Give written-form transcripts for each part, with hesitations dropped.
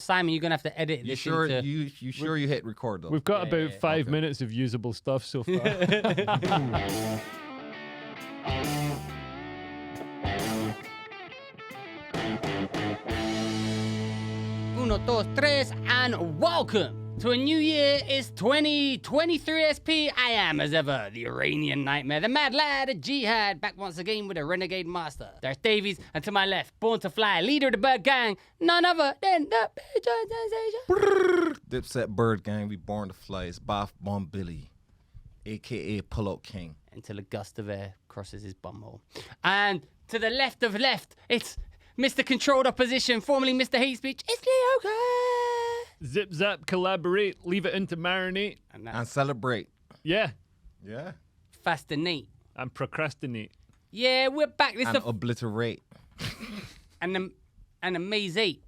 Simon, you're gonna have to edit You this. sure you sure you hit record though? We've got about 5 Okay. minutes of usable stuff so far. Uno, dos, tres, and welcome to a new year. It's 2023 SP. I am, as ever, the Iranian nightmare, the mad lad of jihad, back once again with a renegade master. There's Davies, and to my left, born to fly, leader of the bird gang, none other than the Dipset Bird Gang, we born to fly. It's Bath Bomb Billy, aka Pull Out King. until a gust of air crosses his bumhole. And to the left of left, it's Mr. Controlled Opposition, formerly Mr. Hate Speech. It's Leo. Zip, zap, collaborate, leave it in to marinate. And celebrate. Yeah, Yeah. Fascinate. and procrastinate. Yeah, we're back. This And is obliterate. and amazing.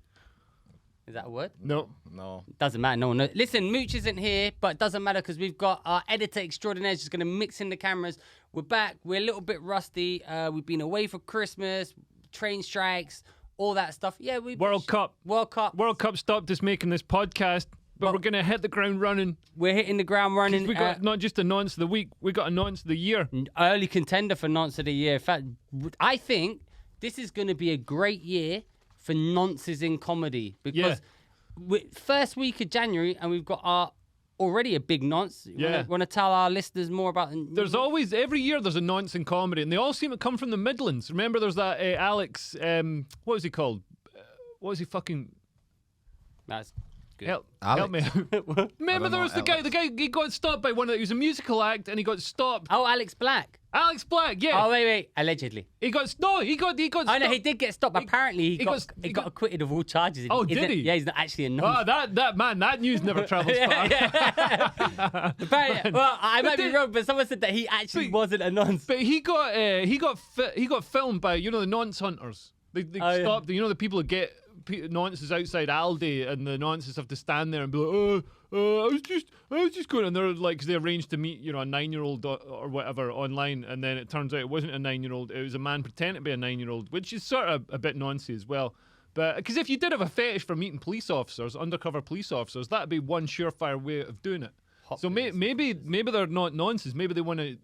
Is that a word? No. No. Doesn't matter. No one knows. Listen, Mooch isn't here, but it doesn't matter because we've got our editor extraordinaire just going to mix in the cameras. We're back. We're a little bit rusty. We've been away for Christmas, train strikes, all that stuff. Yeah, we World Cup. World Cup. World Cup stopped us making this podcast, but we're going to hit the ground running. We're hitting the ground running. We got not just a nonce of the week, we got a nonce of the year. Early contender for Nonce of the Year. In fact, I think this is going to be a great year for nonces in comedy because first week of January and we've got our already a big nonce. Want to tell our listeners more about? There's always, every year there's a nonce in comedy, and they all seem to come from the Midlands. Remember there's that Alex, what was he called? What was he fucking... That's good. Help me out. Remember there was the guy, he got stopped by he was a musical act, and he got stopped. Oh, Alex Black. Alex Black, yeah. Oh, wait. Allegedly. He got stopped. Oh, no, he did get stopped. Apparently, he got acquitted of all charges. Oh, did he? Yeah, he's not actually a nonce. Oh, that news never travels far. Apparently, well, I might be wrong, but someone said that he actually wasn't a nonce. But he got filmed by, the nonce hunters. They stopped, the people who get nonces outside Aldi, and the nonces have to stand there and be like, I was just going, and they're like, because they arranged to meet, a 9-year-old or whatever online, and then it turns out it wasn't a 9-year-old, it was a man pretending to be a 9-year-old, which is sort of a bit noncy as well. But because if you did have a fetish for meeting police officers, undercover police officers, that'd be one surefire way of doing it. So maybe they're not nonces. Maybe they want to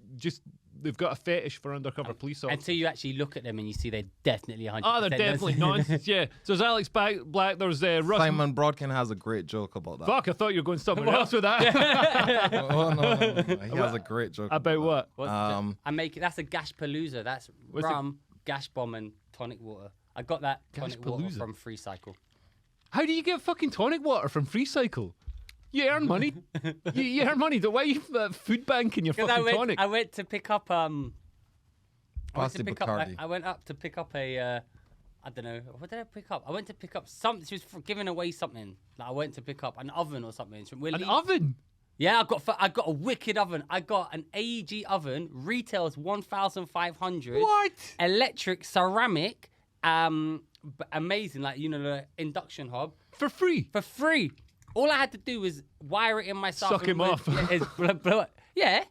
they've got a fetish for undercover police officers. Until you actually look at them and you see they're definitely 100%. Oh, they're definitely nonsense, yeah. So there's Alex Black, there's Russ. Simon Brodkin has a great joke about that. Fuck, I thought you were going somewhere else with that. No. He has a great joke. About what? That's a Gash Palooza. That's rum, Gash bomb, and tonic water. I got that tonic water from Free Cycle. How do you get fucking tonic water from Free Cycle? You earn money. you earn money. Why are you food banking your fucking tonic? I went to pick up I went up to pick up a I don't know, what did I pick up? I went to pick up something. She was giving away something that I went to pick up, an oven or something. Oven? Yeah, I got a wicked oven. I got an AEG oven. Retails 1,500. What? Electric, ceramic, amazing. Like the induction hob For free? for free. All I had to do was wire it in myself. Suck him off. Yeah.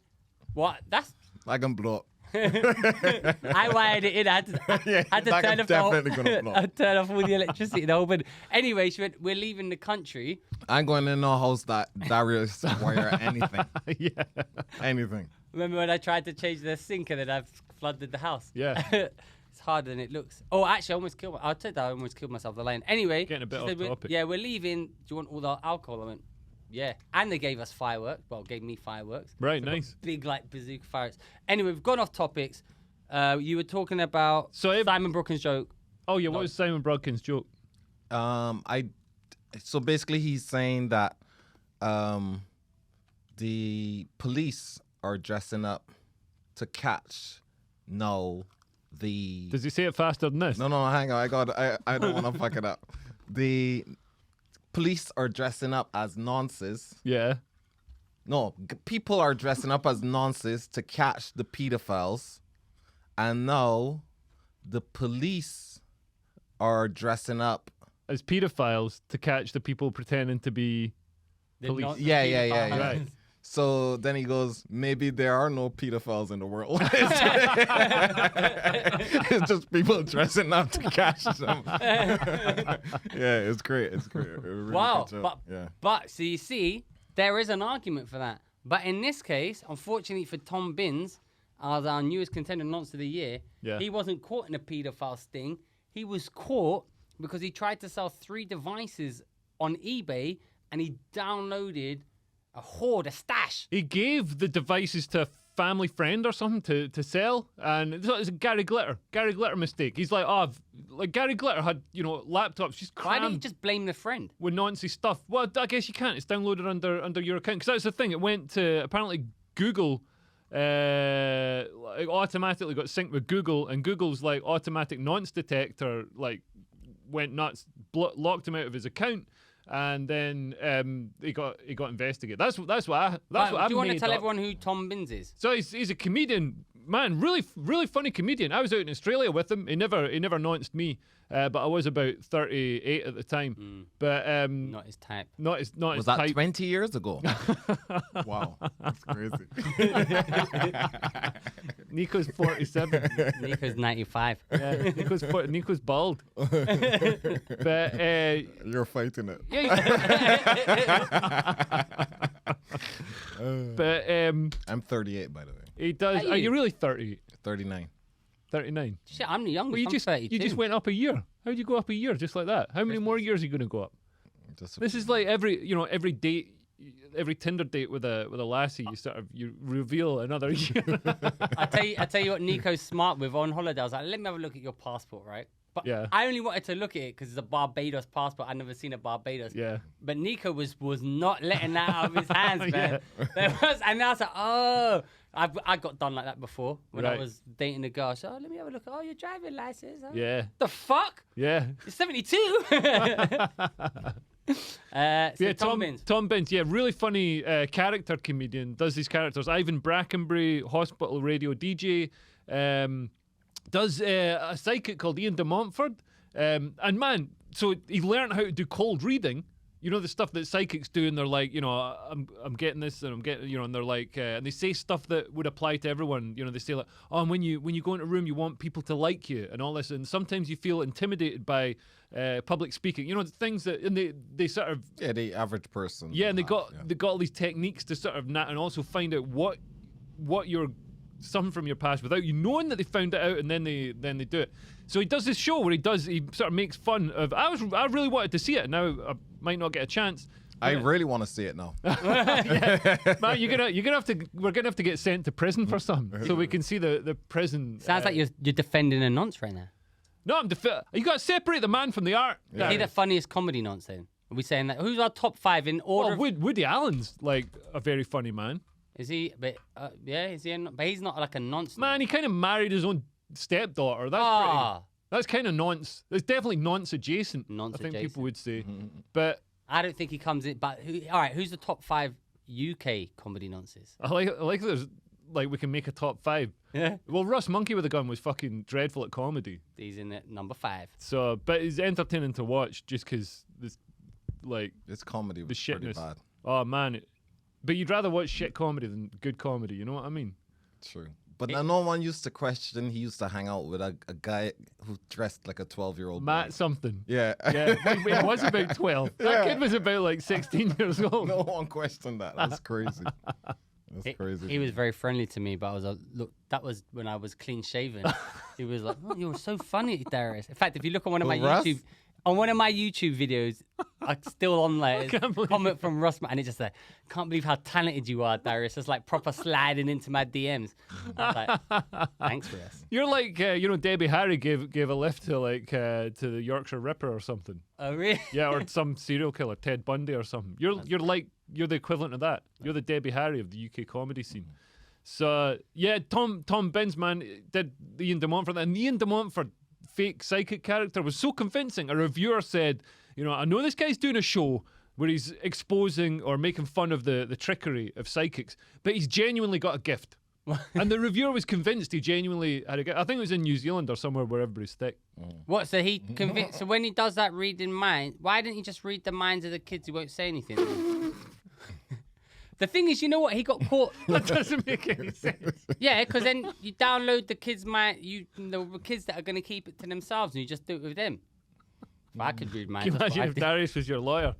What? That's. I can blow up. I wired it in. I had to that turn guy's definitely gonna blow up. I turned off all the electricity in the whole bed. Anyway, she went, we're leaving the country. I'm going in no house that Darius wire anything. Yeah. Anything. Remember when I tried to change the sink and then I flooded the house? Yeah. It's harder than it looks. Oh, actually, I almost killed. I told that I almost killed myself. The lane. Anyway, Getting a bit she off said, topic. Yeah, we're leaving. Do you want all the alcohol? I went, yeah. And they gave us fireworks. Well, gave me fireworks. Right, So nice. big bazooka fireworks. Anyway, we've gone off topics. You were talking about Simon Brooken's joke. Oh yeah, what was Simon Brodkin's joke? So basically he's saying that the police are dressing up to catch Does he say it faster than this? No, hang on. I don't want to fuck it up. The police are dressing up as nonces. Yeah. No, people are dressing up as nonces to catch the pedophiles. And now the police are dressing up as pedophiles to catch the people pretending to be police. Yeah. Right. So then he goes, maybe there are no pedophiles in the world. It's just people dressing up to catch them. Yeah, it's great. It's great. It really Wow. good job. But so you see, there is an argument for that. But in this case, unfortunately for Tom Binns, as our newest contender Nonce of the Year, he wasn't caught in a paedophile sting. He was caught because he tried to sell 3 devices on eBay and he downloaded a hoard, a stash. He gave the devices to a family friend or something to sell, and it's a Gary Glitter mistake. He's like, like Gary Glitter had, laptops just crammed. Why didn't you just blame the friend? With nonsense stuff. Well, I guess you can't. It's downloaded under your account. Because that's the thing. It went to, apparently, Google, automatically got synced with Google, and Google's, automatic nonce detector, went nuts, locked him out of his account. And then he got investigated. That's what I. Do you want to tell everyone who Tom Binns is? So he's a comedian, man. Really funny comedian. I was out in Australia with him. He never nonced me, but I was about 38 at the time. But not his type. Not his Was type. that 20 years ago? Wow, that's crazy. Nico's 47. Nico's 95. Yeah, Nico's bald. But You're fighting it. But I'm 38, by the way. he does. Are you really 30? 39. 39. Shit, I'm the youngest. Well, I'm 32. you just went up a year. How'd you go up a year just like that? How many more years are you going to go up? This is like every date, every Tinder date with a lassie, you reveal another year. I tell you what, Nico's smart with on holiday. I was like, let me have a look at your passport, right? But Yeah. I only wanted to look at it because it's a Barbados passport. I'd never seen a Barbados. Yeah. But Nico was not letting that out of his hands, man. And I was like, oh, I got done like that before when I Right. was dating a girl. So let me have a look. Oh, your driving license. Huh? Yeah. The fuck? Yeah. You're 72. So Tom Binns. Tom Binns, yeah, really funny character comedian. Does these characters. Ivan Brackenbury, hospital radio DJ. Does a psychic called Ian de Montfort. And man, so he learned how to do cold reading. You know the stuff that psychics do, and they're like, I'm getting this, and I'm getting, and they're like, and they say stuff that would apply to everyone. They say like, oh, and when you go into a room, you want people to like you, and all this, and sometimes you feel intimidated by public speaking. Things that, and they sort of the average person. yeah, and they got all these techniques to sort of and also find out what you're something from your past without you knowing that they found it out, and then they do it. So he does this show where he sort of makes fun of. I really wanted to see it. Now I might not get a chance. I really want to see it now. Man, we're gonna have to get sent to prison for something so we can see the prison. Sounds like you're defending a nonce right now. No, you got to separate the man from the art. Is he the funniest comedy nonce then? Are we saying that? Who's our top 5 in order? Woody Allen's like a very funny man. Is he? But is he? But he's not like a nonce. Man, he kind of married his own stepdaughter. That's kind of nonce. It's definitely nonce adjacent. I think people would say. But I don't think he comes in. But all right, who's the top 5 UK comedy nonces? I like there's like we can make a top 5. Yeah. Well, Russ Monkey with a Gun was fucking dreadful at comedy. He's in at number 5. So, but it's entertaining to watch just because this comedy was pretty bad. Oh man. But you'd rather watch shit comedy than good comedy, you know what I mean? True. But no one used to question. He used to hang out with a guy who dressed like a 12-year-old Matt boy. something. Yeah. Yeah, it was about 12. That kid was about like 16 years old. No one questioned that. That's crazy. That's crazy. He was very friendly to me, but I was like, look, that was when I was clean shaven. He was like, oh, you were so funny, Darius. In fact, if you look on one of my YouTube videos, I'm still on there. Comment from Russ, and it's just like, can't believe how talented you are, Darius. It's like proper sliding into my DMs. I was like, thanks, Russ. You're like, Debbie Harry gave a lift to the Yorkshire Ripper or something. Oh, really? Yeah, or some serial killer, Ted Bundy or something. You're the equivalent of that. You're the Debbie Harry of the UK comedy scene. So yeah, Tom Binns, man, did Ian de Montfort, and Ian de Montfort fake psychic character was so convincing. A reviewer said, I know this guy's doing a show where he's exposing or making fun of the trickery of psychics, but he's genuinely got a gift. And the reviewer was convinced he genuinely had a gift. I think it was in New Zealand or somewhere where everybody's thick. What? So he convinced. So when he does that reading minds, why didn't he just read the minds of the kids who won't say anything? The thing is, you know what? He got caught. That doesn't make any sense. Yeah, because then you download the kids, the kids that are going to keep it to themselves, and you just do it with them. Well, I could read mine. Can you imagine if Darius was your lawyer?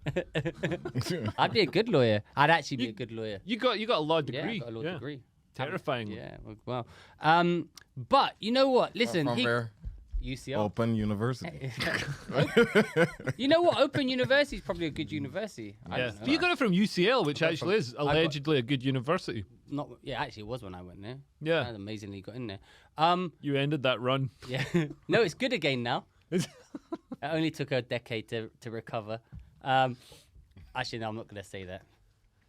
I'd be a good lawyer. I'd actually be a good lawyer. You got a law degree. Yeah, I got a law degree. Terrifying. Yeah, well. But you know what? Listen, UCL. Open University. You know what? Open University is probably a good university. Yeah. But you got it from UCL, which actually is allegedly a good university. Actually, it was when I went there. Yeah. I amazingly got in there. You ended that run. Yeah. No, it's good again now. It only took a decade to recover. Actually, no, I'm not going to say that.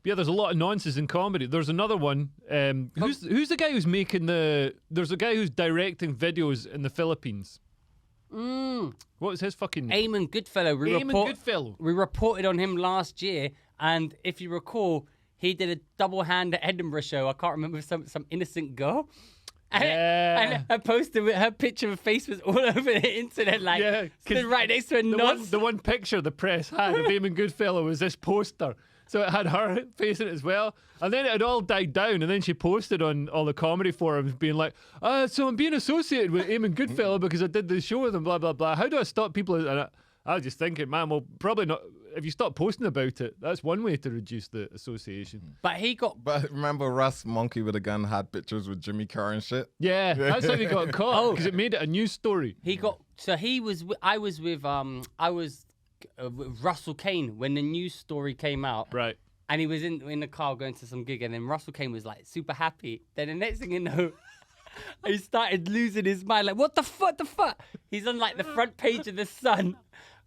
Yeah, there's a lot of nonsense in comedy. There's another one. Who's the guy who's making There's a guy who's directing videos in the Philippines. What was his fucking name? Eamon Goodfellow. Goodfellow. We reported on him last year, and if you recall, he did a double hand at Edinburgh show. I can't remember, some innocent girl. And her poster with her picture of face was all over the internet, stood right next to a nonce. The one picture the press had of Eamon Goodfellow was this poster. So it had her face in it as well. And then it had all died down. And then she posted on all the comedy forums being like, so I'm being associated with Eamon Goodfellow because I did the show with him, blah, blah, blah. How do I stop people? And I was just thinking, man, well, probably not. If you stop posting about it, that's one way to reduce the association. But remember Russ Monkey with a Gun had pictures with Jimmy Carr and shit? Yeah, that's how he got caught. Because it made it a news story. I was with Russell Caine when the news story came out. Right. And he was in the car going to some gig, and then Russell Caine was like super happy. Then the next thing you know, he started losing his mind. Like, what the fuck? He's on like the front page of The Sun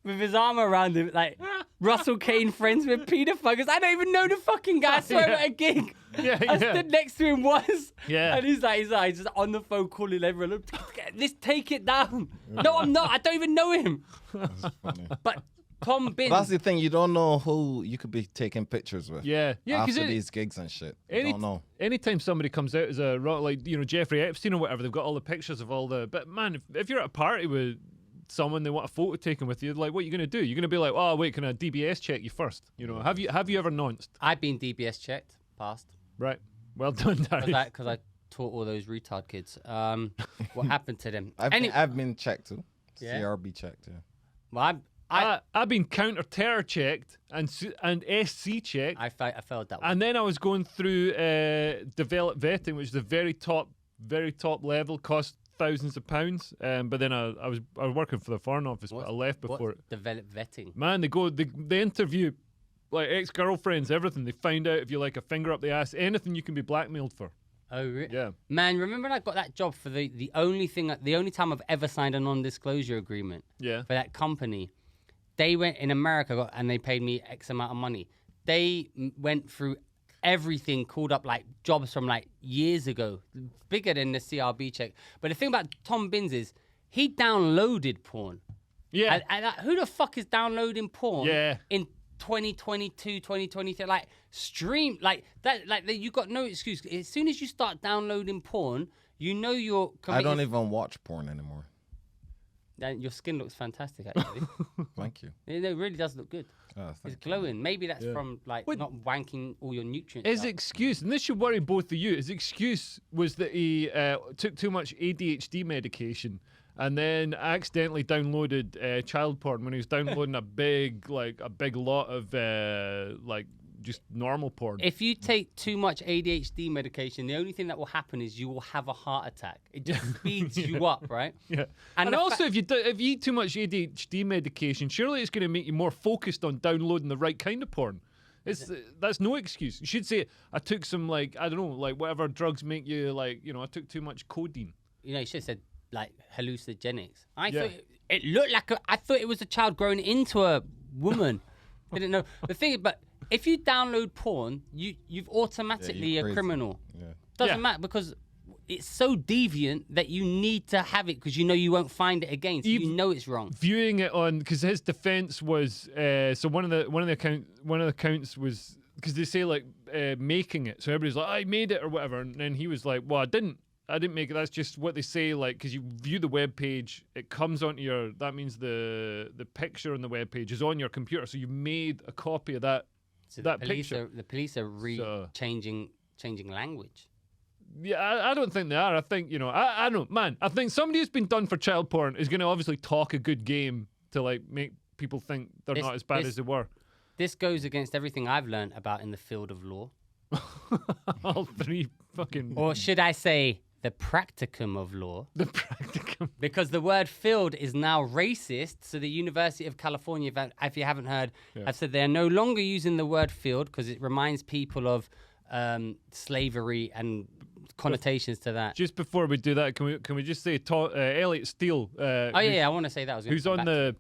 with his arm around him, like, Russell Caine friends with pedophile. I don't even know the fucking guy. I saw him at a gig. I stood next to him once. Yeah. And he's just on the phone calling everyone. Take it down. No, I'm not. I don't even know him. That's funny. But Tom Binns. That's the thing. You don't know who you could be taking pictures with. Yeah. After these gigs and shit. You don't know. Anytime somebody comes out as Jeffrey Epstein or whatever, they've got all the pictures of all the. But man, if you're at a party with someone, they want a photo taken with you, like, what are you going to do? You're going to be like, oh, wait, can I DBS check you first? You know, have you ever nonced? I've been DBS checked, passed. Right. Well done, Darius. Because I taught all those retard kids. What happened to them? I've been checked too. Yeah? CRB checked, yeah. Well, I've been counter-terror checked and SC checked. I failed that one. And then I was going through developed vetting, which is the very top level, cost thousands of pounds. But then I was working for the Foreign Office, but I left before it. Developed vetting? Man, they interview like ex-girlfriends, everything. They find out if you like a finger up the ass, anything you can be blackmailed for. Oh, really? Yeah. Man, remember when I got that job for the only time I've ever signed a non-disclosure agreement? Yeah. For that company. They went in America and they paid me X amount of money. They went through everything, called up like jobs from like years ago, bigger than the CRB check. But the thing about Tom Binns is he downloaded porn. Yeah. And who the fuck is downloading porn? Yeah. In 2022, 2023, like stream like that, you got no excuse. As soon as you start downloading porn, you know you're committing. I don't even watch porn anymore. Your skin looks fantastic, actually. Thank you. It really does look good. It's glowing. Maybe that's from not wanking all your nutrients. His excuse, and this should worry both of you, his excuse was that he took too much ADHD medication and then accidentally downloaded child porn when he was downloading a big lot of just normal porn. If you take too much ADHD medication, the only thing that will happen is you will have a heart attack. It just speeds you up, right? Yeah. And also, if you eat too much ADHD medication, surely it's going to make you more focused on downloading the right kind of porn. That's no excuse. You should say, I took some, whatever drugs make you, I took too much codeine. You know, you should have said, hallucinogenics. I thought it looked like I thought it was a child growing into a woman. Didn't know. The thing is, but if you download porn, you've automatically a criminal. Yeah. Doesn't matter because it's so deviant that you need to have it because you know you won't find it again. So you know it's wrong. Viewing it on because his defense was so one of the accounts was because they say making it. So everybody's like, I made it or whatever, and then he was like, well, I didn't make it. That's just what they say. Because you view the web page, it comes onto your. That means the picture on the web page is on your computer. So you made a copy of that So that picture. the police are changing language. Yeah, I don't think they are. I think, I don't, man. I think somebody who's been done for child porn is going to obviously talk a good game to like make people think they're not as bad as they were. This goes against everything I've learned about in the field of law. All three fucking. Or should I say, the practicum of law? The practicum. Because the word field is now racist. So the University of California, if you haven't heard, have said they're no longer using the word field because it reminds people of slavery and connotations to that. Just before we do that, can we just say Elliot Steele? I want to say that. Who's on the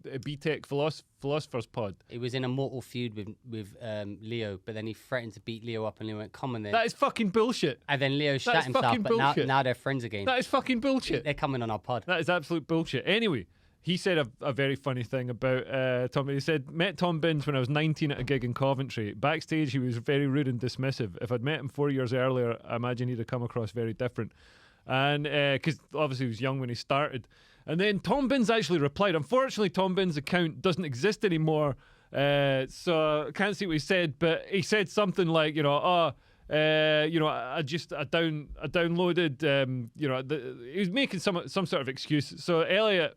BTEC Philosophers Pod? He was in a mortal feud with Leo, but then he threatened to beat Leo up, and Leo went, "Come on then." That is fucking bullshit. And then Leo shot himself, but now they're friends again. That is fucking bullshit. They're coming on our pod. That is absolute bullshit. Anyway, he said a very funny thing about Tom. He said, met Tom Binns when I was 19 at a gig in Coventry. Backstage, he was very rude and dismissive. If I'd met him 4 years earlier, I imagine he'd have come across very different. And because obviously he was young when he started. And then Tom Binns actually replied. Unfortunately, Tom Binns' account doesn't exist anymore, so I can't see what he said. But he said something like, I downloaded, he was making some sort of excuse. So Elliot,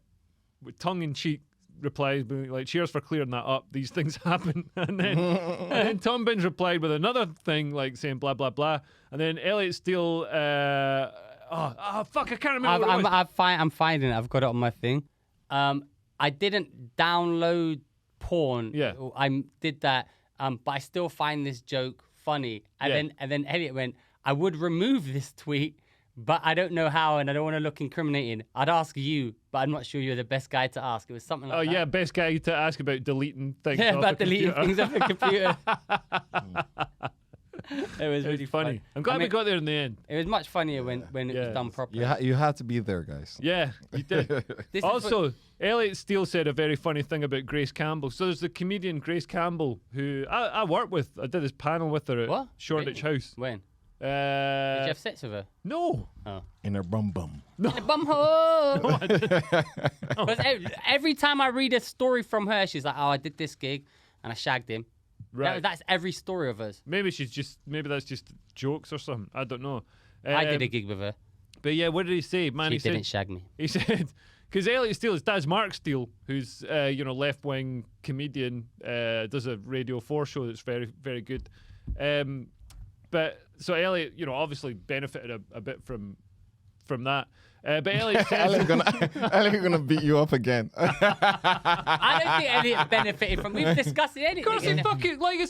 with tongue in cheek, replies, being like, "Cheers for clearing that up. These things happen." And then Tom Binns replied with another thing, like saying blah blah blah. And then Elliot Steele. Fuck! I can't remember. I'm finding it. I've got it on my thing. I didn't download porn. Yeah. I did that. But I still find this joke funny. And then Elliot went, "I would remove this tweet, but I don't know how, and I don't want to look incriminating. I'd ask you, but I'm not sure you're the best guy to ask." It was something like that. Oh yeah, best guy to ask about deleting things. Yeah, off about the deleting computer. things off the computer. It was really funny. I'm glad we got there in the end. It was much funnier when it was done properly. You had to be there, guys. Yeah, you did. Also, Elliot Steele said a very funny thing about Grace Campbell. So there's the comedian Grace Campbell who I worked with. I did this panel with her at Shoreditch House. When? Did you have sex with her? No. Oh. In her bum. No. In a bum hole. No, I didn't. Because every time I read a story from her, she's like, "Oh, I did this gig and I shagged him." Right. That's every story of hers. Maybe that's just jokes or something. I don't know. I did a gig with her. But yeah, what did he say? Man, She didn't shag me. He said, because Elliot Steele, his dad's Mark Steele, who's left-wing comedian, does a Radio 4 show that's very, very good. But so Elliot, obviously benefited a bit from that. But Elliot says... Elliot's gonna beat you up again. I don't think Elliot benefited from... We've discussed it. Of course, he fucking... Like,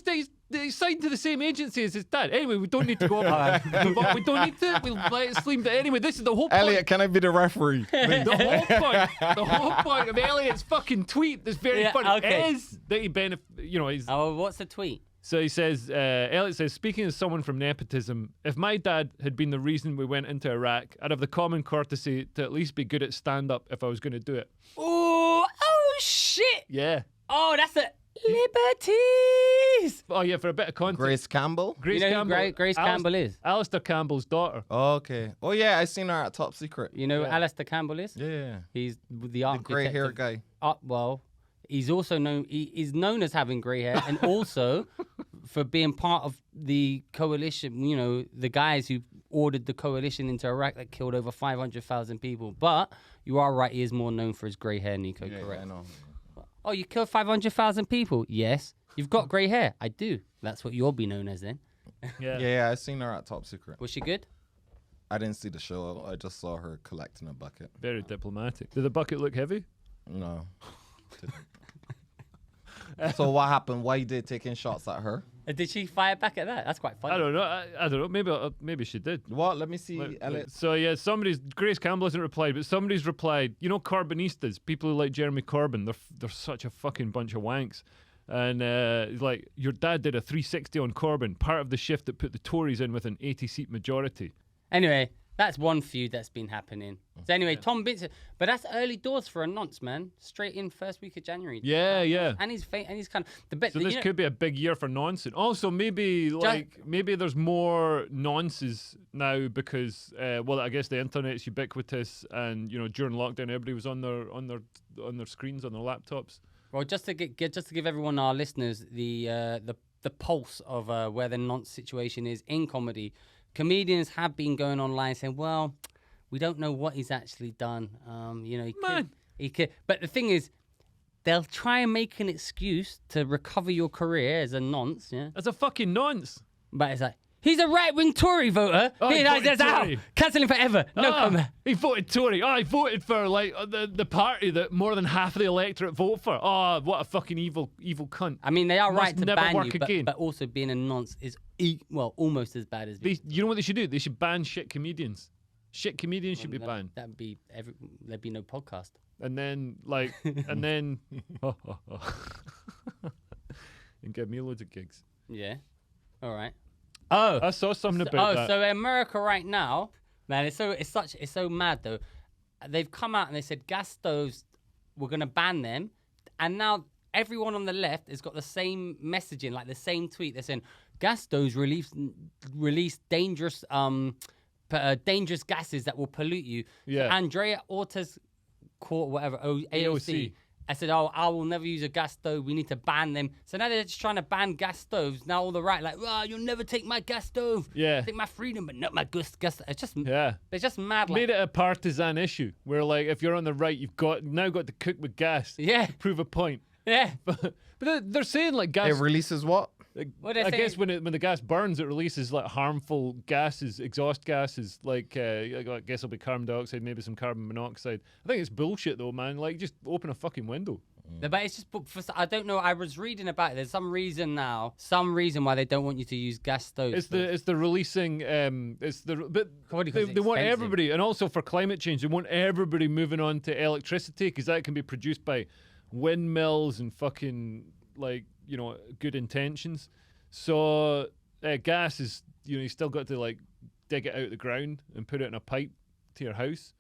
he signed to the same agency as his dad. Anyway, we don't need to go over that. We don't need to. We'll let it sleep. Anyway, this is the whole point. Elliot, can I be the referee? The whole point of Elliot's fucking tweet that's very funny is that he he's... Oh, what's the tweet? So he says, Elliot says, speaking as someone from nepotism, if my dad had been the reason we went into Iraq, I'd have the common courtesy to at least be good at stand-up if I was going to do it. Oh, shit. Yeah. Oh, that's a liberties. Oh, yeah, for a bit of context. Grace Campbell? Grace Campbell is? Alistair Campbell's daughter. Oh, okay. Oh, yeah, I seen her at Top Secret. You know who Alistair Campbell is? Yeah. He's the architect. The grey hair guy. Well, he's also known. He is known as having grey hair, and also for being part of the coalition. The guys who ordered the coalition into Iraq that killed over 500,000 people. But you are right; he is more known for his grey hair, Nico. Yeah, correct? I know. Oh, you killed 500,000 people? Yes. You've got grey hair. I do. That's what you'll be known as then. Yeah, I seen her at Top Secret. Was she good? I didn't see the show. I just saw her collecting a bucket. Very diplomatic. Did the bucket look heavy? No. So what happened? Why you did taking shots at her? Did she fire back at that? That's quite funny. I don't know. I don't know. Maybe she did. What? Let me see. Elliot. So yeah, Grace Campbell hasn't replied, but somebody's replied. Corbynistas, people who like Jeremy Corbyn, they're such a fucking bunch of wanks. And like, your dad did a 360 on Corbyn, part of the shift that put the Tories in with an 80-seat majority. Anyway, that's one feud that's been happening. So anyway, Tom Binns, but that's early doors for a nonce, man. Straight in first week of January. Yeah. And he's kind of the best. So this could be a big year for nonces. Also, maybe there's more nonces now because I guess the internet's ubiquitous, and during lockdown everybody was on their screens, on their laptops. Well, just to give everyone, our listeners, the pulse of where the nonce situation is in comedy. Comedians have been going online saying, "Well, we don't know what he's actually done. He could." But the thing is, they'll try and make an excuse to recover your career as a nonce. Yeah, As a fucking nonce. but it's like. He's a right-wing Tory voter. Oh, he voted Tory. Cancel him forever. No comment. He voted Tory. Oh, he voted for like the party that more than half of the electorate vote for. Oh, what a fucking evil cunt. I mean, they are right to never ban work you, again. but also being a nonce is almost as bad as. You know what they should do? They should ban shit comedians. Shit comedians should be banned. That'd be there'd be no podcast. And then and give me loads of gigs. Yeah. All right. Oh, I saw something about that. So America right now, man, it's so mad though. They've come out and they said gas stoves, we're gonna ban them, and now everyone on the left has got the same messaging, like the same tweet. They're saying gas stoves release dangerous dangerous gases that will pollute you. Yeah. So Andrea Ortiz Court, whatever, AOC. I said, I will never use a gas stove. We need to ban them. So now they're just trying to ban gas stoves. Now all the right, like, you'll never take my gas stove. Yeah. Take my freedom, but not my gas. It's just, Yeah. They're just mad. Like, Made it a partisan issue where, like, if you're on the right, you've now got to cook with gas. Yeah. To prove a point. Yeah. But they're saying like gas. It releases what? What I guess when the gas burns, it releases like harmful gases, exhaust gases. Like I guess it'll be carbon dioxide, maybe some carbon monoxide. I think it's bullshit though, man. Like just open a fucking window. But it's just, I don't know. I was reading about it. There's some reason why they don't want you to use gas stoves. It's the releasing. But Probably 'cause they it's want expensive. everybody, and also for climate change, they want everybody moving on to electricity because that can be produced by windmills and fucking like good intentions. So gas is you still got to like dig it out of the ground and put it in a pipe to your house.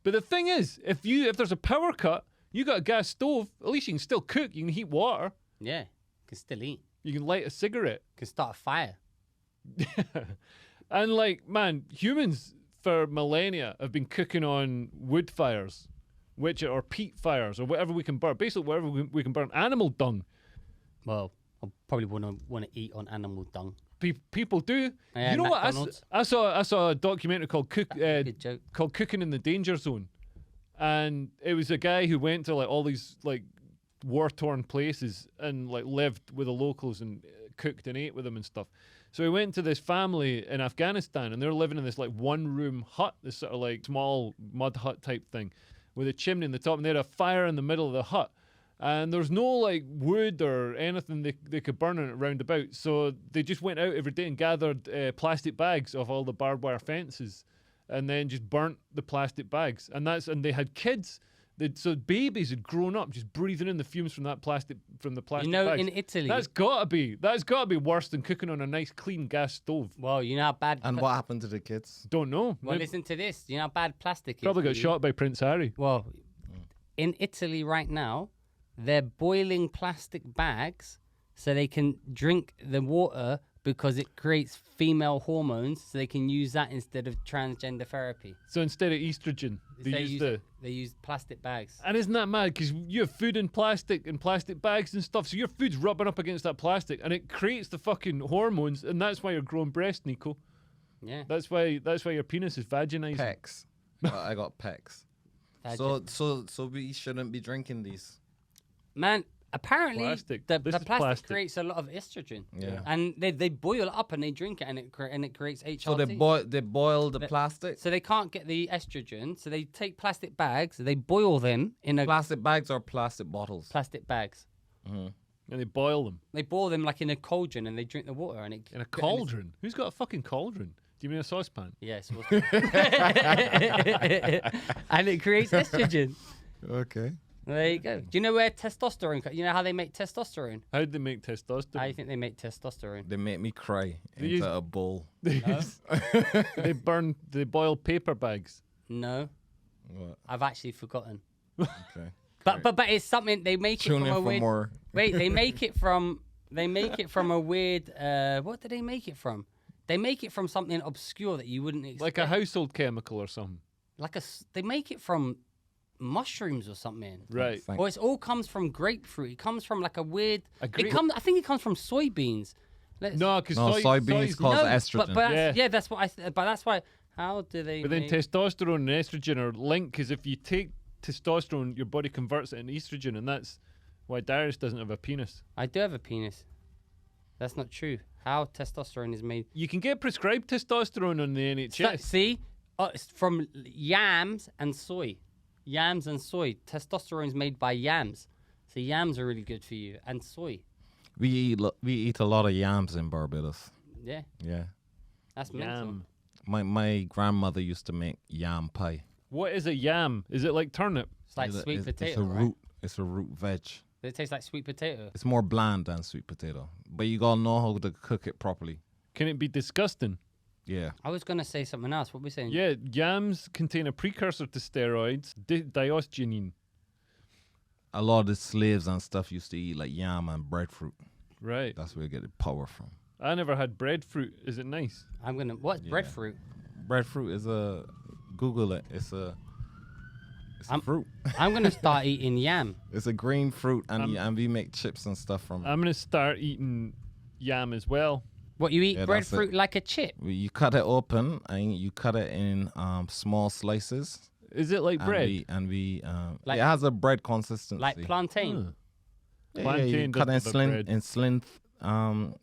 But the thing is, if there's a power cut, you got a gas stove. At least you can still cook. You can heat water. Yeah. Can still eat. You can light a cigarette. Can start a fire. And like, man, humans for millennia have been cooking on wood fires, or peat fires, or whatever we can burn. Basically, whatever we can burn. Animal dung. Well, I probably want to eat on animal dung. People do. Yeah, you know McDonald's. what? I saw a documentary called Good joke. called Cooking in the Danger Zone, and it was a guy who went to like all these like war-torn places and like lived with the locals and cooked and ate with them and stuff. So he went to this family in Afghanistan, and they're living in this like one-room hut, this sort of like small mud hut type thing, with a chimney in the top, and they had a fire in the middle of the hut. And there's no like wood or anything they could burn on it round about. So they just went out every day and gathered plastic bags off all the barbed wire fences, and then just burnt the plastic bags. And they had kids. So babies had grown up just breathing in the fumes from the plastic bags. In Italy, That's gotta be worse than cooking on a nice clean gas stove. well, you know how bad. And what happened to the kids? Don't know. Well, listen to this. You know how bad plastic is. Probably got shot by Prince Harry. Well, in Italy right now, they're boiling plastic bags so they can drink the water because it creates female hormones, so they can use that instead of transgender therapy. So instead of estrogen, They use plastic bags. And isn't that mad? Because you have food in plastic and plastic bags and stuff, so your food's rubbing up against that plastic, and it creates the fucking hormones, and that's why you're growing breast, Nico. Yeah. That's why your penis is vaginizing. Pecs. I got pecs. So we shouldn't be drinking these. Man, apparently Plastic. the This is plastic plastic. creates a lot of estrogen. Yeah. And they boil it up and they drink it, and it creates HRT. So they boil the plastic. So they can't get the estrogen, so they take plastic bags, they boil them in a Plastic bags or plastic bottles. plastic bags. And they boil them. They boil them like in a cauldron, and they drink the water. And In a cauldron? Who's got a fucking cauldron? Do you mean a saucepan? Yes. And it creates estrogen. Okay. There you go. Do you know where testosterone? You know how they make testosterone? How do they make testosterone? How do you think they make testosterone? They make me cry They into use- a bowl. They boil paper bags. No, What? I've actually forgotten. Okay. But it's something they make Tune it in from a for weird. more. Wait, they make it from a weird. What do they make it from? They make it from something obscure that you wouldn't expect. Like a household chemical or something. They make it from. mushrooms or something. Right. Thank- Or it all comes from grapefruit. It comes from like a weird. A grape- I think it comes from soybeans. No, because soybeans cause estrogen. But that's what I. But that's why. How do they? But then testosterone and estrogen are linked because if you take testosterone, your body converts it into estrogen, and that's why Darius doesn't have a penis. I do have a penis. That's not true. How testosterone is made? You can get prescribed testosterone on the NHS. See, it's from yams and soy. Yams and soy. Testosterone is made by yams. So yams are really good for you, and soy. We eat a lot of yams in Barbados. Yeah, Yeah. that's mental. Yam. My grandmother used to make yam pie. What is a yam? Is it like turnip? It's like sweet It's potato, a right? root. It's a root veg. Does it taste like sweet potato? It's more bland than sweet potato, but you gotta know how to cook it properly. Can it be disgusting? Yeah. I was gonna say something else. What were we saying? Yeah, yams contain a precursor to steroids, diosgenine. A lot of the slaves and stuff used to eat like yam and breadfruit. Right. That's where you get the power from. I never had breadfruit. Is it nice? I'm gonna. What's breadfruit? Breadfruit is a Google it. It's a fruit. I'm gonna start eating yam. It's a green fruit, and we make chips and stuff from it. I'm going to start eating yam as well. What, you eat Yeah, that's breadfruit it. like a chip? You cut it open and you cut it in small slices. Is it like And bread? Like- it has a bread consistency. Like plantain? Yeah, Plantain you cut does it have a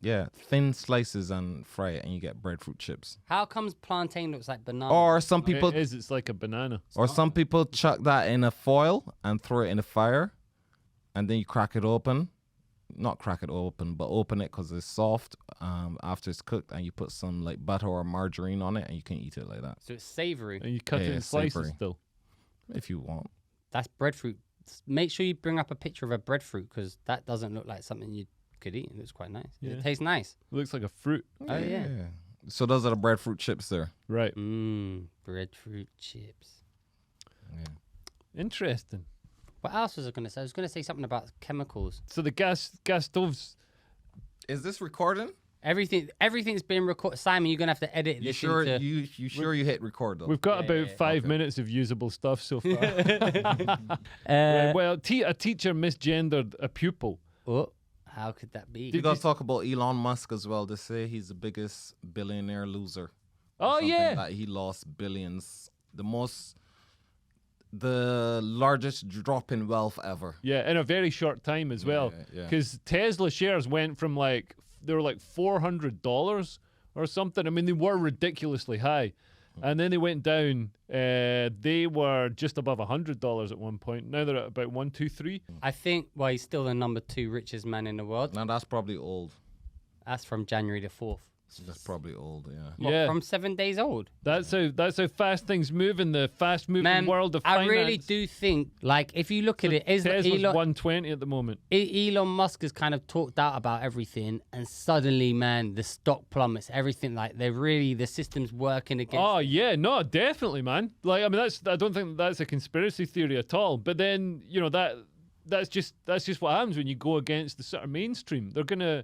bread. thin slices and fry it, and you get breadfruit chips. How comes plantain looks like banana? Or some people, It is. It's like a banana. some people chuck that in a foil and throw it in the fire, and then you crack it open. Not crack it open, but open it because it's soft after it's cooked, and you put some like butter or margarine on it, and you can eat it like that So it's savory. And you cut Yeah, it in slices savoury. still. if you want. That's breadfruit. Make sure you bring up a picture of a breadfruit because that doesn't look like something you could eat. It looks quite nice. Yeah. It tastes nice. It looks like a fruit. Oh, yeah. So those are the breadfruit chips there. Right. Breadfruit chips. Interesting. What else was I going to say? I was going to say something about chemicals. So the gas stoves. Is this recording? Everything's being recorded. Simon, you're going to have to edit You this sure? into... You sure you hit record though? We've got Yeah, about yeah, 5 okay. minutes of usable stuff so far. Right, well, a teacher misgendered a pupil. Oh, how could that be? You gotta talk about Elon Musk as well. They say he's the biggest billionaire loser. or Oh something, yeah. that he lost billions. The largest drop in wealth ever. Yeah, in a very short time as well. yeah. Because Tesla shares went from they were like $400 or something. I mean, they were ridiculously high. And then they went down. They were just above $100 at one point. Now they're at about 123. I think, well, he's still the number 2 richest man in the world. Now that's probably old. That's from January the 4th. That's probably old. Yeah. What, Yeah. from 7 days old. That's how fast things move in the fast-moving Man, world of I finance. really do think, like, if you look at it, Tesla's Elon, 120 at the moment. Elon Musk has kind of talked out about everything, and suddenly, man, the stock plummets. Everything, like, the system's working against. Oh yeah, no, definitely, man. Like, I mean, I don't think that's a conspiracy theory at all. But then, that's just what happens when you go against the sort of mainstream. They're gonna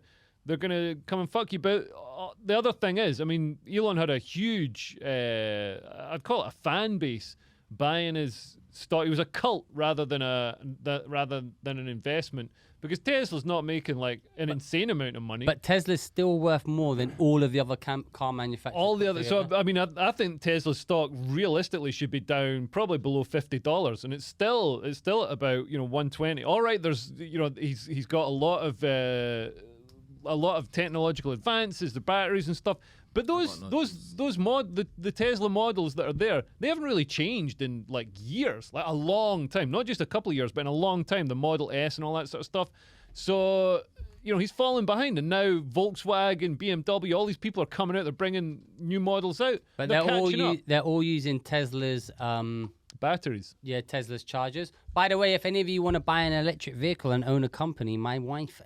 come and fuck you. But the other thing is, I mean, Elon had a huge, I'd call it a fan base buying his stock. It was a cult rather than an investment, because Tesla's not making like an insane amount of money. But Tesla's still worth more than all of the other car manufacturers. all the put other, so together. I mean, I think Tesla's stock realistically should be down probably below $50, and it's still at about 120. All right, there's he's got a lot of technological advances, the batteries and stuff. But the Tesla models that are there, they haven't really changed in like years, like a long time. Not just a couple of years, but in a long time. The Model S and all that sort of stuff. So he's falling behind, and now Volkswagen, BMW, all these people are coming out. They're bringing new models out. But they're they're all using Tesla's batteries. Tesla's chargers. By the way, if any of you want to buy an electric vehicle and own a company, my wife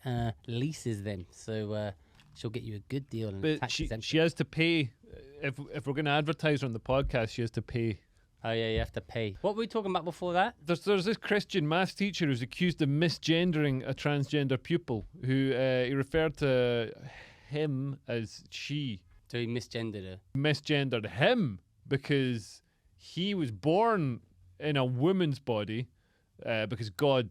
leases them, so she'll get you a good deal. And But tax exempt. she has to pay. If we're going to advertise her on the podcast, she has to pay. Oh yeah, you have to pay. What were we talking about before that? There's this Christian maths teacher who's accused of misgendering a transgender pupil, who he referred to him as she. So he misgendered her. Misgendered him because he was born in a woman's body because God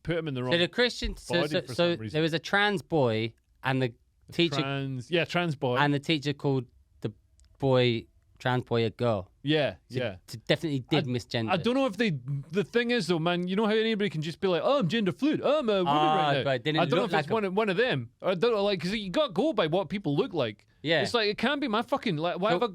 put him in the wrong So the Christian, body for some so reason. there was a trans boy, and the teacher, trans boy. and the teacher called the trans boy a girl. Yeah, So yeah. definitely did misgender. I don't know if they. The thing is, though, man, you know how anybody can just be like, "Oh, I'm gender fluid. Oh, I'm a woman right now." but didn't I don't know look if it's like one of them. I don't know, like, because you got to go by what people look like. Yeah. It's like it can't be my fucking. Like, why have I,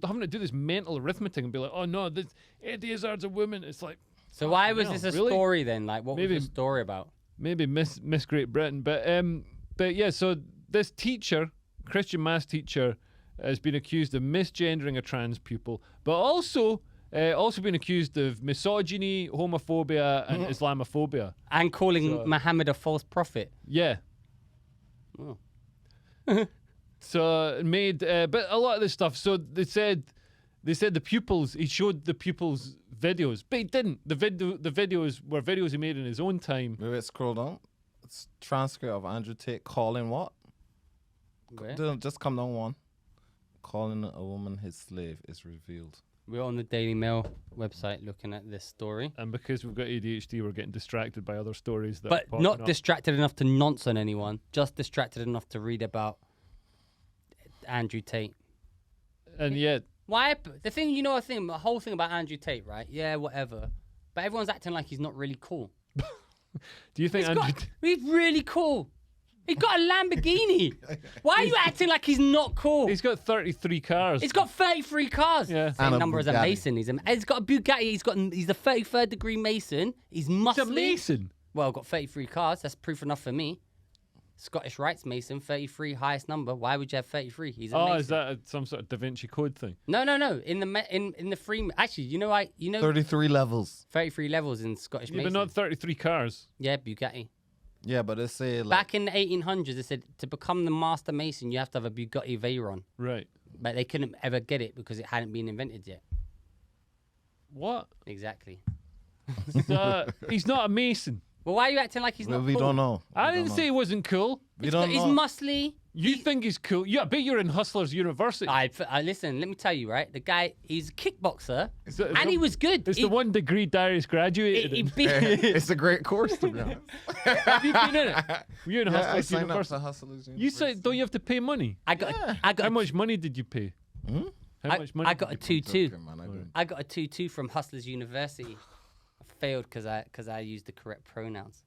having to do this mental arithmetic and be like, "Oh no, this Eddie Izzard's a woman." It's like. So why was hell, this a really? story then? Like, what Maybe- was the story about? Maybe Miss Great Britain, but yeah. So this teacher, Christian maths teacher, has been accused of misgendering a trans pupil, but also been accused of misogyny, homophobia, and Islamophobia. And calling Muhammad a false prophet. Yeah. Oh. So made, but a lot of this stuff. So they said the pupils. He showed the pupils videos, but he didn't. The videos were videos he made in his own time. Maybe scroll down. It's transcript of Andrew Tate calling what? Where? Just come down one. Calling a woman his slave is revealed. We're on the Daily Mail website looking at this story. And because we've got ADHD, we're getting distracted by other stories that. But are popping not up. distracted enough to nonce on anyone. Just distracted enough to read about Andrew Tate. And yet, Why? The thing, the whole thing about Andrew Tate, right? Yeah, whatever. But everyone's acting like he's not really cool. do you think Andrew? He's really cool. He's got a Lamborghini. Why are you acting like he's not cool? He's got 33 cars. He's got 33 cars. Yeah. Same And a number as a Bugatti. Mason. He's got a Bugatti. He's a 33rd degree Mason. He's muscly. He's a Mason. Well, got 33 cars. That's proof enough for me. Scottish Rights Mason, 33, highest number. Why would you have 33? He's a Mason. Is that some sort of Da Vinci Code thing? No. In the free. Actually, 33 levels. 33 levels in Scottish Yeah, Mason. but not 33 cars. Yeah, Bugatti. Yeah, but they say like Back in the 1800s, they said to become the master mason, you have to have a Bugatti Veyron. Right. But they couldn't ever get it because it hadn't been invented yet. What? Exactly. He's not a Mason. Well, why are you acting like he's not we cool? don't know. I We didn't don't say know. he wasn't cool. We don't He's know. muscly. You think he's cool? Yeah, I bet you're in Hustlers University. I listen. Let me tell you, right? The guy, he's a kickboxer, Is it- and he was good. It's the one degree Darius graduated He in. beat. It's a great course to be honest. Have you been in it? Were you in Yeah, I Hustlers signed up University? to Hustlers You said, don't you have to pay money? I got. How much money did you pay? How much money? I got a did you 2-2. Okay, man, I didn't. I got a 2-2 from Hustlers University. I failed because I used the correct pronouns.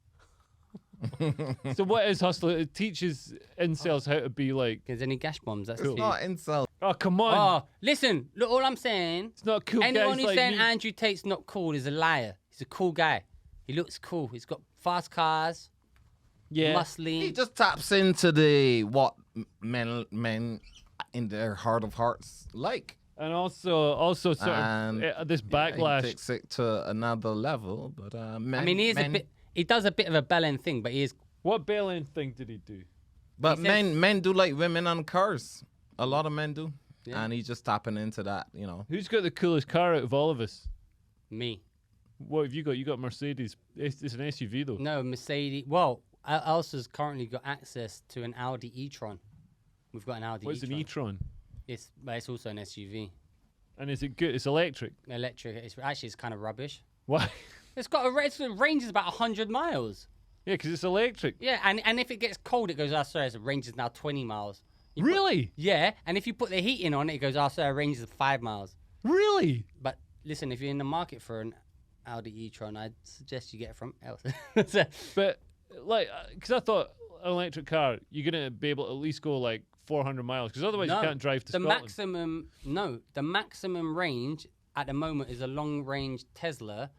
pay? So what is Hustler? It teaches incels how to be like. There's any gash bombs. That's It's the not incel. Oh come on! Oh, listen. Look, all I'm saying. It's not cool Anyone guys who's like saying me. Andrew Tate's not cool is a liar. He's a cool guy. He looks cool. He's got fast cars, Yeah. muscly. He just taps into the what men in their heart of hearts like. And also sort And, of this Yeah, backlash. he takes it to another level, but men, I mean, he is men, a bit. He does a bit of a bellend thing, but he is. What bailing thing did he do? But he says- men do like women on cars. A lot of men do, Yeah. and he's just tapping into that. Who's got the coolest car out of all of us? Me. What have you got? You got Mercedes. It's an SUV though. No, Mercedes. Well, Elsa's currently got access to an Audi e-tron. We've got an Audi What's an e-tron. e-tron? But it's also an SUV. And is it good? It's electric. Electric. It's kind of rubbish. Why? It's got a range is about 100 miles. Yeah, because it's electric. Yeah, and if it gets cold, it goes, oh, sorry, the range is now 20 miles. Really? Yeah, and if you put the heating on it, it goes, oh, sorry, range is 5 miles. Really? But listen, if you're in the market for an Audi e-tron, I'd suggest you get it from Elsa. But like, because I thought an electric car, you're gonna be able to at least go like 400 miles, because otherwise you can't drive to the Scotland. the maximum range at the moment is a long-range Tesla,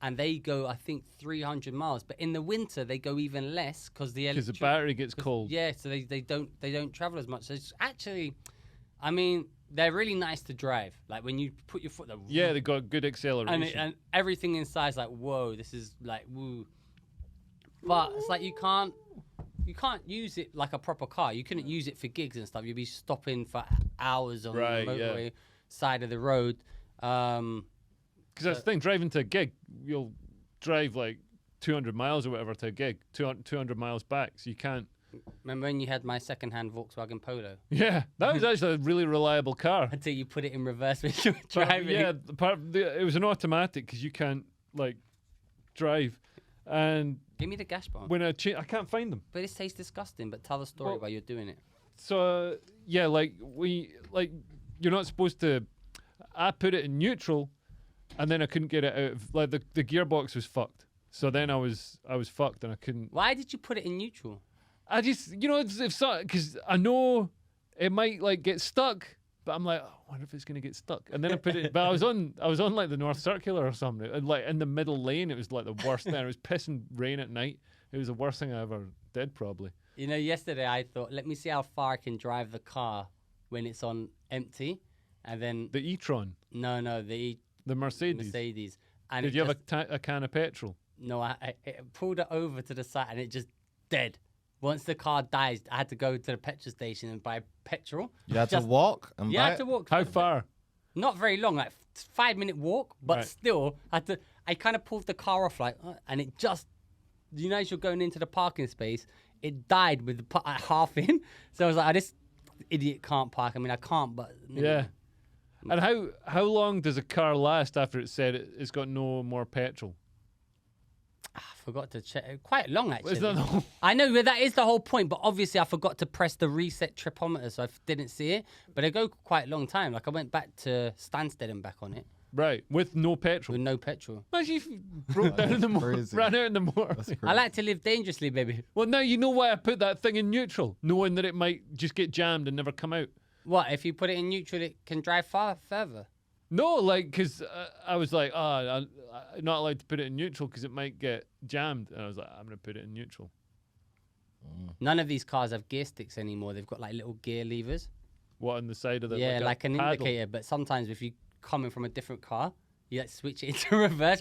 and they go, I think, 300 miles. But in the winter, they go even less because the battery gets cold. Yeah, so they don't travel as much. So it's actually, I mean, they're really nice to drive. Like when you put your foot there. Yeah, they got good acceleration. And everything inside is like, whoa, this is like woo. But it's like you can't use it like a proper car. You couldn't use it for gigs and stuff. You'd be stopping for hours on the motorway side of the road. Because that's the thing, driving to a gig, you'll drive like 200 miles or whatever to a gig, 200 miles back, so you can't. Remember when you had my second-hand Volkswagen Polo? Yeah, that was actually a really reliable car. Until you put it in reverse when you were But, driving. yeah, it was an automatic because you can't like drive. And Give me the Gash bomb. when I can't find them. But this tastes disgusting. But tell the story while you're doing it. So yeah, like you're not supposed to. I put it in neutral, and then I couldn't get it out of like the gearbox was fucked. So then I was fucked and I couldn't. Why did you put it in neutral? I just because I know it might like get stuck, but I'm like, oh, I wonder if it's gonna get stuck. And then I put it. But I was on like the North Circular or something, and like in the middle lane. It was like the worst. Then it was pissing rain at night. It was the worst thing I ever did probably. You know, yesterday I thought, let me see how far I can drive the car when it's on empty, and then The e-tron, the Mercedes. And Did you have a can of petrol? No, I pulled it over to the side and it just dead. Once the car dies, I had to go to the petrol station and buy petrol. You had to walk and Yeah, I buy had to it? walk. How far? Not very long, like 5-minute walk, but Right. still, I kind of pulled the car off, like, and it just, you know, as you're going into the parking space, it died with the half in. So I was like, this idiot can't park. I mean, I can't, but Yeah. And how long does a car last after it's said it's got no more petrol? I forgot to check. Quite long, actually. Is that the whole- I know, but that is the whole point. But obviously, I forgot to press the reset tripometer, so I didn't see it. But they go quite a long time. Like I went back to Stansted and back on it Right, with no petrol. with no petrol. Imagine if you broke down in the morning, crazy. ran out in the morning. That's crazy. I like to live dangerously, baby. Well, now you know why I put that thing in neutral, knowing that it might just get jammed and never come out. What if you put it in neutral? It can drive further. No, like, because I was like, I'm not allowed to put it in neutral because it might get jammed. And I was like, I'm going to put it in neutral. None of these cars have gear sticks anymore. They've got like little gear levers. What, on the side of the Yeah, a like an paddle? indicator. But sometimes if you coming from a different car, you like switch it into reverse.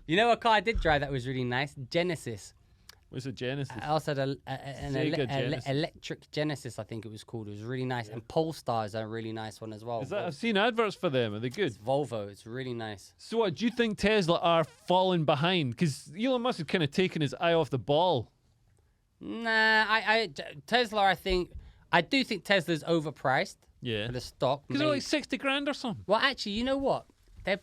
You know what car I did drive that was really nice? Genesis. What's a Genesis? I also had Sega Genesis. electric Genesis, I think it was called. It was really nice. And Polestar is a really nice one as well. Is that, I've seen adverts for them. Are they good? It's Volvo. It's really nice. So what, do you think Tesla are falling behind? Because Elon Musk has kind of taken his eye off the ball. Nah, Tesla, I do think Tesla's overpriced Yeah. for the stock. Because they're Maybe- like 60 grand or something. Well, actually, you know what?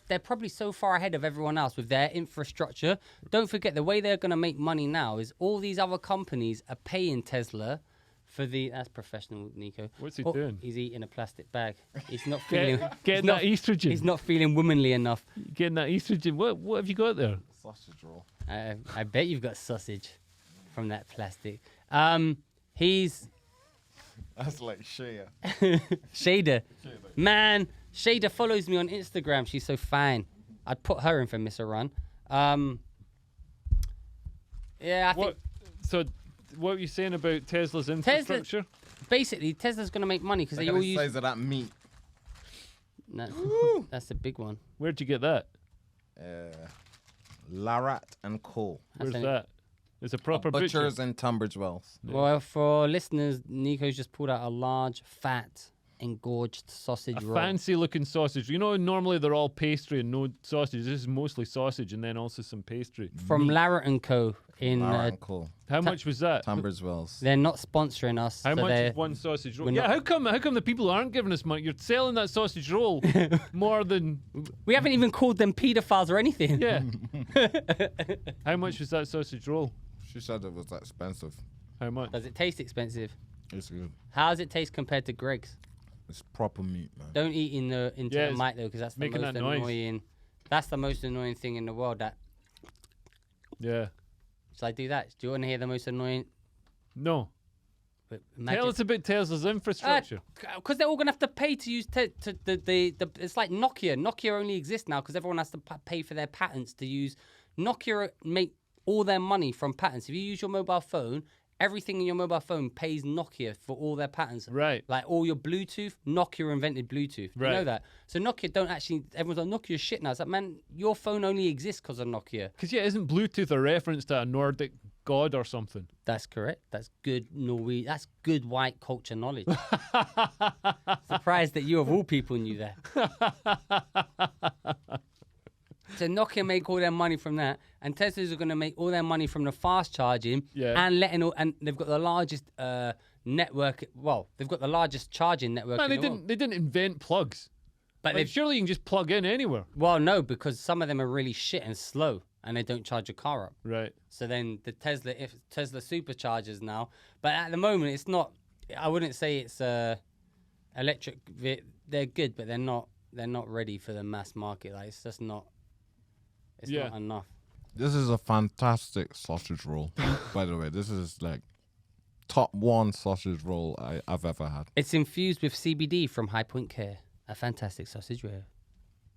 They're probably so far ahead of everyone else with their infrastructure. Don't forget, the way they're going to make money now is all these other companies are paying Tesla for the... That's professional, Nico. What's he doing? He's eating a plastic bag. He's not feeling... Getting that estrogen. He's not feeling womanly enough. Getting that estrogen. What have you got there? Sausage roll. I bet you've got sausage from that plastic. He's... That's like Shea. Shader. Man, Shader follows me on Instagram. She's so fine. I'd put her in for Miss Iran. Yeah, I think So, what were you saying about Tesla's infrastructure? basically Tesla's going to make money because Look they at all the use... size of that meat. No, that's a big one. Where'd you get that? Larat and Co. Where's an- that? It's a proper Butchers butcher. in Tunbridge Wells. Well, for listeners, Nico's just pulled out a large, fat, engorged sausage A roll. fancy looking sausage. You know, normally they're all pastry and no sausage. This is mostly sausage and then also some pastry. From Larratt & Co. in... Larat and Co. How much was that? Tunbridge Wells. they're not sponsoring us. How so much they're- is one sausage roll? we're Yeah, not- how come the people aren't giving us money? You're selling that sausage roll more than... We haven't even called them paedophiles or anything. Yeah. How much was that sausage roll? She said it was expensive. How much? Does it taste expensive? It's good. How does it taste compared to Greg's? It's proper meat, man. Don't eat into Yeah, the it's mic though, because that's the making most that noise. annoying. That's the most annoying thing in the world. That Yeah. shall I do that? Do you want to hear the most annoying? No. But Tell us about Tesla's infrastructure. Because they're all gonna have to pay to use the It's like Nokia. Nokia only exists now because everyone has to pay for their patents to use. Nokia make all their money from patents. If you use your mobile phone, everything in your mobile phone pays Nokia for all their patents. Right. Like all your Bluetooth, Nokia invented Bluetooth. You know Right. that. So Nokia don't actually. Everyone's like Nokia's shit now. It's like, man, your phone only exists because of Nokia. Because, yeah, isn't Bluetooth a reference to a Nordic god or something? That's correct. That's good Norway. That's good white culture knowledge. Surprised that you of all people knew that. So Nokia make all their money from that, and Teslas are going to make all their money from the fast charging and and they've got the largest network. Well, they've got the largest charging network. Man, they didn't invent plugs. But surely you can just plug in anywhere. Well, no, because some of them are really shit and slow, and they don't charge your car up. Right. So then the Tesla superchargers now, but at the moment it's not. I wouldn't say it's electric. They're good, but they're not ready for the mass market. Like it's just not. It's not enough. This is a fantastic sausage roll, by the way. This is like top 1 sausage roll I've ever had. It's infused with CBD from High Point Care, a fantastic sausage roll.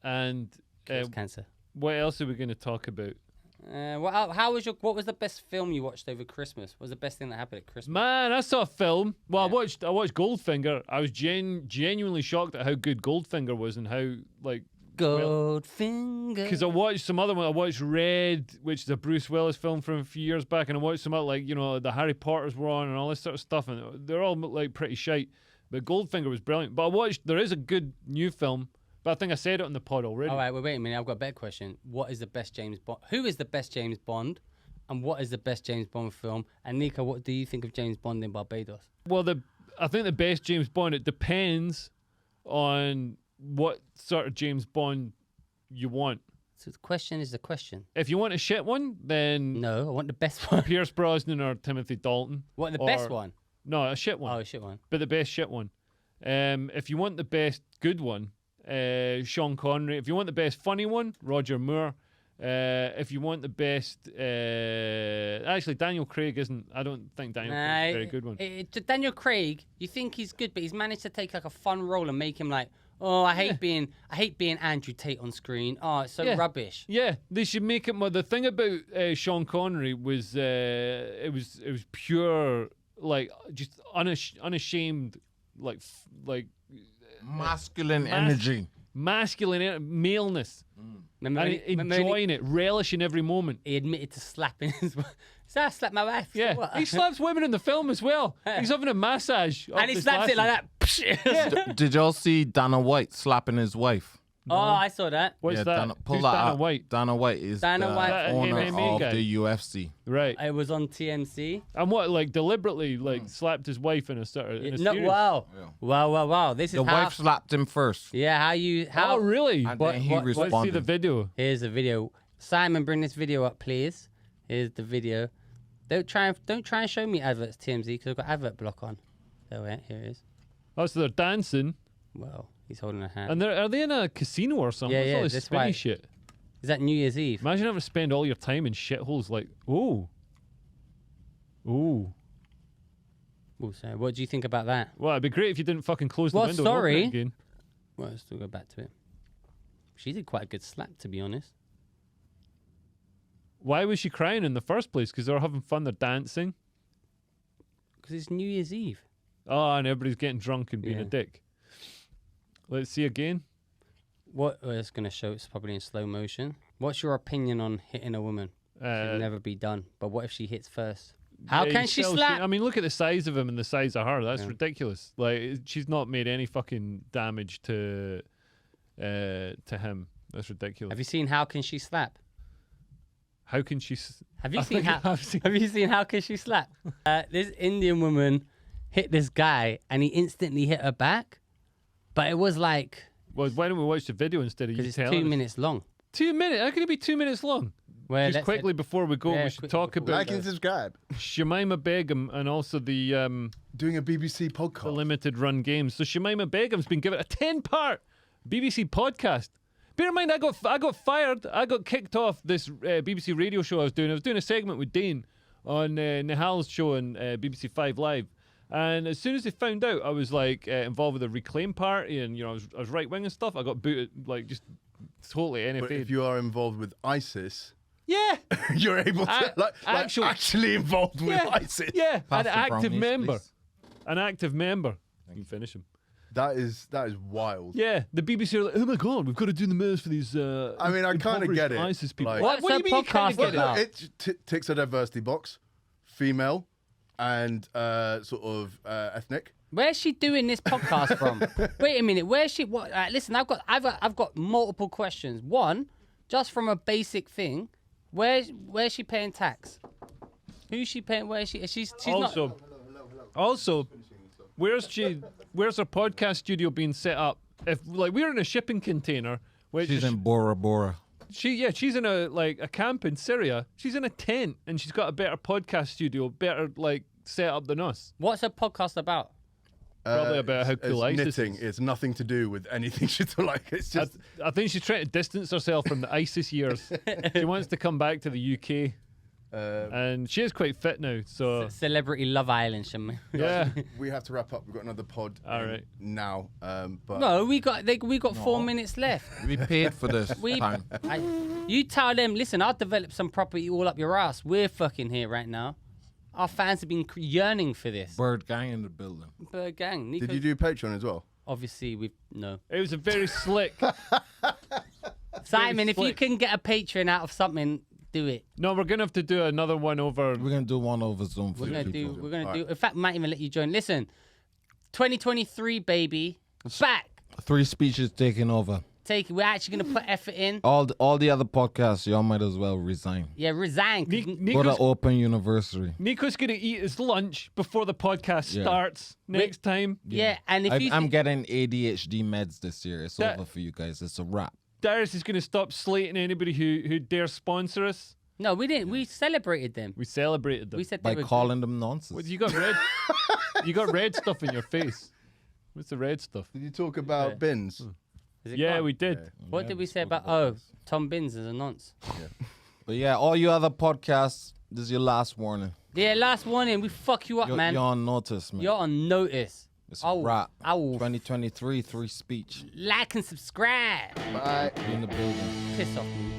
And Cures cancer. What else are we going to talk about? What was the best film you watched over Christmas? What was the best thing that happened at Christmas? Man, I saw a film. Well, I watched Goldfinger. I was genuinely shocked at how good Goldfinger was and how like. Goldfinger. Because I watched some other one. I watched Red, which is a Bruce Willis film from a few years back, and I watched some other, like, the Harry Potters were on and all this sort of stuff, and they're all like pretty shite. But Goldfinger was brilliant. But there is a good new film, but I think I said it on the pod already. All right, wait a minute. I've got a better question. What is the best James Bond? Who is the best James Bond? And what is the best James Bond film? And Nico, what do you think of James Bond in Barbados? Well, I think the best James Bond, it depends on what sort of James Bond you want. So the question is the question. If you want a shit one, then no, I want the best one. Pierce Brosnan or Timothy Dalton. What, the best one? No, a shit one. Oh, a shit one. But the best shit one. If you want the best good one, Sean Connery. If you want the best funny one, Roger Moore. If you want the best, actually Daniel Craig isn't. I don't think Daniel Craig is a very good one. Daniel Craig, you think he's good, but he's managed to take like a fun role and make him like, oh, I hate being Andrew Tate on screen. Oh, it's so rubbish. Yeah, they should make it more. The thing about Sean Connery was it was pure, like, just unashamed, like masculine energy. Masculine maleness. And enjoying it, relishing every moment. He admitted to slapping his wife. So I slapped my wife. Yeah, so he slaps women in the film as well. He's having a massage. And he slaps it like that. Did y'all see Dana White slapping his wife? Oh, I saw that. What's that? Pull Who's that Dana out. White? Dana White is Dana the White, owner MMA of guy. the UFC. Right. It was on TMC. And what, like, deliberately, like, slapped his wife in a sort of. In a series? Wow. Yeah. Wow. This is The how. wife slapped him first. Yeah, how? Oh, really? And then he Let's see responded. the video. Here's the video. Simon, bring this video up, please. Here's the video. Don't try and show me adverts, TMZ, because I've got advert block on. So here it is. Oh, so they're dancing. Well, he's holding a hat. And are they in a casino or something? Yeah, What's all yeah, this that's spinny why- shit? Is that New Year's Eve? Imagine having to spend all your time in shitholes like, ooh. Oh, sorry. What do you think about that? Well, it'd be great if you didn't fucking close the Well, window. and open sorry. it again. Well, let's still go back to it. She did quite a good slap, to be honest. Why was she crying in the first place? Because they're having fun, they're dancing. Because it's New Year's Eve. Oh, and everybody's getting drunk and being a Yeah. dick. Let's see again. What it's going to show, it's probably in slow motion. What's your opinion on hitting a woman? Should never be done. But what if she hits first? How Yeah, can you she still slap? see- I mean, look at the size of him and the size of her. That's Yeah. ridiculous. Like, she's not made any fucking damage to him. That's ridiculous. Have you seen How Can She Slap? How can she? Have you I seen think how? I've seen- Have you seen How Can She Slap? This Indian woman hit this guy, and he instantly hit her back. But it was like Well, why don't we watch the video instead of you because it's telling 2 us? minutes long. 2 minutes? How can it be 2 minutes long? Well, Just quickly before we go, Yeah, we should quickly talk before we about Like and subscribe. Shamima Begum and also the Doing a BBC the podcast. limited run games. So Shamima Begum's been given a 10-part BBC podcast. Bear in mind, I got fired. I got kicked off this BBC radio show I was doing. I was doing a segment with Dane on Nihal's show on BBC 5 Live. And as soon as they found out I was like involved with the Reclaim Party and I was right wing and stuff, I got booted, like, just totally NFA. But if you are involved with ISIS, yeah, you're able to actually involved with yeah, ISIS. yeah, Pass an the active brownies, member, please. an active member. You can finish him. That is just from a basic thing, where's she paying tax? Who's she paying? Where is she? She's also, not. Also, where's her podcast studio being set up? If like we're in a shipping container, which She's in Bora Bora. she's in a camp in Syria. She's in a tent and she's got a better podcast studio, better like set up than us. What's her podcast about? Probably about how cool it's ISIS knitting. is. It's nothing to do with anything. She's like, it's just. I think she's trying to distance herself from the ISIS years. She wants to come back to the UK. And she is quite fit now, so Celebrity Love Island, Shamima. yeah. We have to wrap up. We've got another pod. All right. Now, but No, we got 4 minutes left. We paid for this time. You tell them, listen, I'll develop some property all up your ass. We're fucking here right now. Our fans have been yearning for this. Bird gang in the building. Bird gang. Nico, did you do Patreon as well? obviously, no. It was a very slick. Simon, if you slick. can get a patron out of something, do it. No, we're gonna have to do another one over. We're gonna do one over Zoom for We're gonna people. do. We're gonna do. In fact, might even let you join. Listen, 2023, baby, back. 3 speeches taking over. We're actually gonna put effort in. All the other podcasts, y'all might as well resign. Yeah, resign. 'cause Go to Open University. Nico's gonna eat his lunch before the podcast Yeah. starts next time. yeah, and if I'm getting ADHD meds this year. It's That- over for you guys. It's a wrap. Darius is gonna stop slating anybody who dares sponsor us. no, we didn't. We celebrated them. We celebrated them. We said By they were calling them nonsense. What, you got red. You got red stuff in your face. What's the red stuff? Did you talk about bins? Is it Yeah, gone? we did. What did we say about? Tom Binns is a nonce. But yeah, all you other podcasts, this is your last warning. Yeah, last warning. We fuck you up, man. You're on notice, man. You're on notice. It's a wrap. I will 2023, 3 speech. like and subscribe. Bye. Be in the building. Piss off me.